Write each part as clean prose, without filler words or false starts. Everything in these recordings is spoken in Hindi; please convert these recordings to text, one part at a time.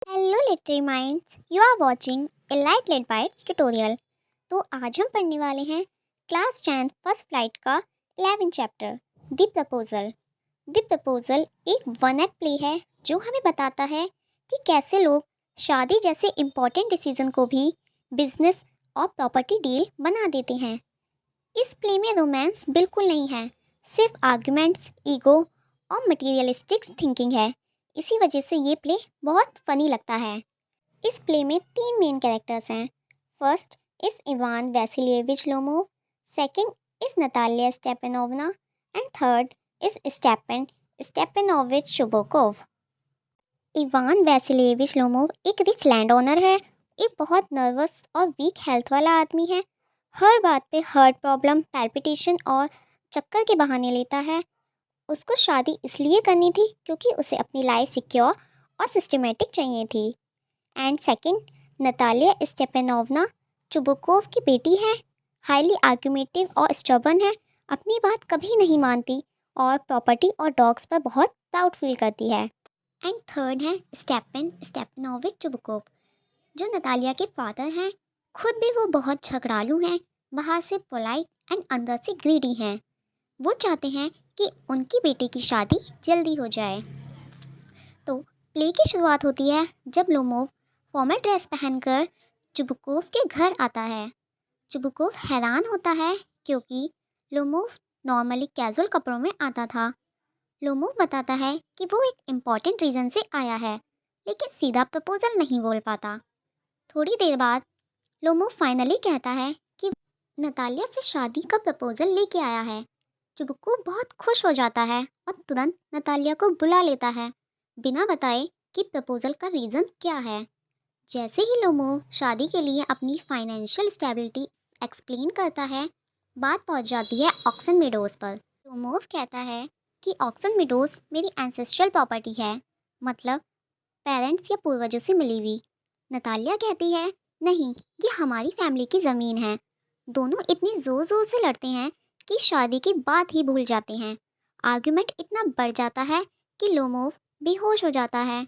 Hello literary minds, you are watching a light late bites tutorial. तो आज हम पढ़ने वाले हैं क्लास 10th फर्स्ट फ्लाइट का 11 chapter the proposal. The proposal एक वन एक्ट प्ले है जो हमें बताता है कि कैसे लोग शादी जैसे इम्पोर्टेंट डिसीजन को भी बिजनेस और प्रॉपर्टी डील बना देते हैं। इस प्ले में रोमांस बिल्कुल नहीं है, सिर्फ आर्ग्यूमेंट्स, ईगो और मटेरियलिस्टिक थिंकिंग है। इसी वजह से ये प्ले बहुत फनी लगता है। इस प्ले में 3 मेन कैरेक्टर्स हैं। First is Ivan Vasilievich Lomov, second is Natalia Stepanovna and third is Stepan Stepanovich Chubukov. Ivan Vasilievich Lomov एक रिच लैंड ओनर है, एक बहुत नर्वस और वीक हेल्थ वाला आदमी है। हर बात पे हार्ट प्रॉब्लम, पैल्पिटेशन और चक्कर के बहाने लेता है। उसको शादी इसलिए करनी थी क्योंकि उसे अपनी लाइफ सिक्योर और सिस्टमेटिक चाहिए थी। एंड सेकंड, नतालिया स्टेपनोवना चुबुकोव की बेटी है, हाईली आर्ग्यूमेटिव और स्टबर्न है, अपनी बात कभी नहीं मानती और प्रॉपर्टी और डॉग्स पर बहुत प्राउड फील करती है। एंड थर्ड है स्टेपन स्टेपनोविच चुबुकोव, जो नतालिया के फादर हैं। खुद भी वो बहुत झगड़ालू हैं, बाहर से पोलाइट एंड अंदर से ग्रीडी हैं। वो चाहते हैं कि उनकी बेटी की शादी जल्दी हो जाए। तो प्ले की शुरुआत होती है जब लोमोव फॉर्मल ड्रेस पहनकर चुबुकोव के घर आता है। चुबुकोव हैरान होता है क्योंकि लोमोव नॉर्मली कैजुअल कपड़ों में आता था। लोमोव बताता है कि वो एक इम्पॉर्टेंट रीज़न से आया है, लेकिन सीधा प्रपोजल नहीं बोल पाता। थोड़ी देर बाद लोमोव फाइनली कहता है कि नतालिया से शादी का प्रपोजल लेके आया है। चुबुको बहुत खुश हो जाता है और तुरंत नतालिया को बुला लेता है, बिना बताए कि प्रपोजल का रीज़न क्या है। जैसे ही लोमोव शादी के लिए अपनी फाइनेंशियल स्टेबिलिटी एक्सप्लेन करता है, बात पहुंच जाती है ऑक्सन मेडोज पर। लोमोव कहता है कि ऑक्सन मेडोज मेरी एंसेस्ट्रल प्रॉपर्टी है, मतलब पेरेंट्स या पूर्वजों से मिली हुई। नतालिया कहती है, नहीं, ये हमारी फैमिली की ज़मीन है। दोनों इतनी ज़ोर ज़ोर से लड़ते हैं कि शादी की बात ही भूल जाते हैं। आर्गुमेंट इतना बढ़ जाता है कि लोमोव बेहोश हो जाता है।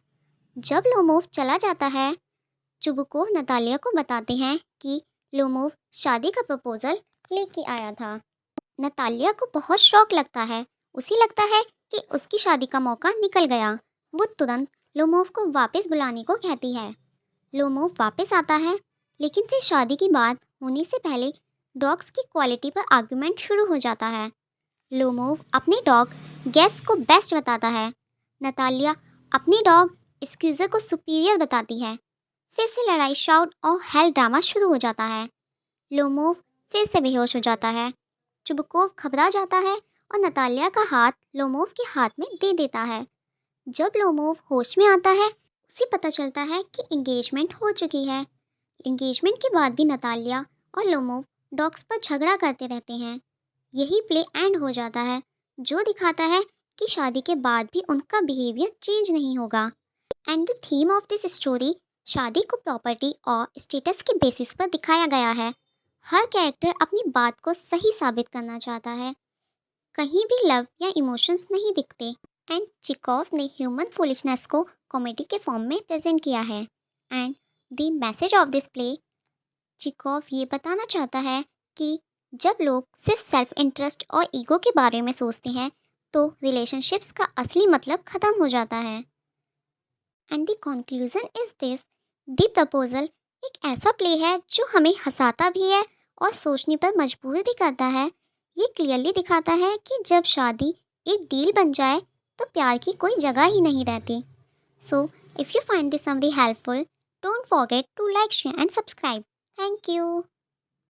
जब लोमोव चला जाता है, चुबुकोव नतालिया को बताते हैं कि लोमोव शादी का प्रपोजल लेके आया था। नतालिया को बहुत शौक लगता है, उसे लगता है कि उसकी शादी का मौका निकल गया। वो तुरंत लोमोव को वापस बुलाने को कहती है। लोमोव वापस आता है, लेकिन फिर शादी की बात होने से पहले डॉग्स की क्वालिटी पर आर्गुमेंट शुरू हो जाता है। लोमोव अपने डॉग गैस को बेस्ट बताता है, नतालिया अपनी डॉग स्क्यूज़र को सुपीरियर बताती है। फिर से लड़ाई, शाउट और हेल ड्रामा शुरू हो जाता है। लोमोव फिर से बेहोश हो जाता है। चुबुकोव घबरा जाता है और नतालिया का हाथ लोमोव के हाथ में दे देता है। जब लोमोव होश में आता है, उसे पता चलता है कि एंगेजमेंट हो चुकी है। एंगेजमेंट के बाद भी नतालिया और लोमोव डॉग्स पर झगड़ा करते रहते हैं। यही प्ले एंड हो जाता है, जो दिखाता है कि शादी के बाद भी उनका बिहेवियर चेंज नहीं होगा। And the theme of this story, शादी को प्रॉपर्टी और स्टेटस के बेसिस पर दिखाया गया है। हर कैरेक्टर अपनी बात को सही साबित करना चाहता है, कहीं भी लव या इमोशंस नहीं दिखते। एंड चिकोव ने ह्यूमन फूलिशनेस को कॉमेडी के फॉर्म में प्रेजेंट किया है। And the message of this play, Chekhov ये बताना चाहता है कि जब लोग सिर्फ सेल्फ इंटरेस्ट और ईगो के बारे में सोचते हैं तो रिलेशनशिप्स का असली मतलब ख़त्म हो जाता है। And the conclusion is this, the proposal एक ऐसा प्ले है जो हमें हंसाता भी है और सोचने पर मजबूर भी करता है। ये क्लियरली दिखाता है कि जब शादी एक डील बन जाए तो प्यार की कोई जगह ही नहीं रहती। So if you find this summary helpful, don't forget to like, share and subscribe. Thank you.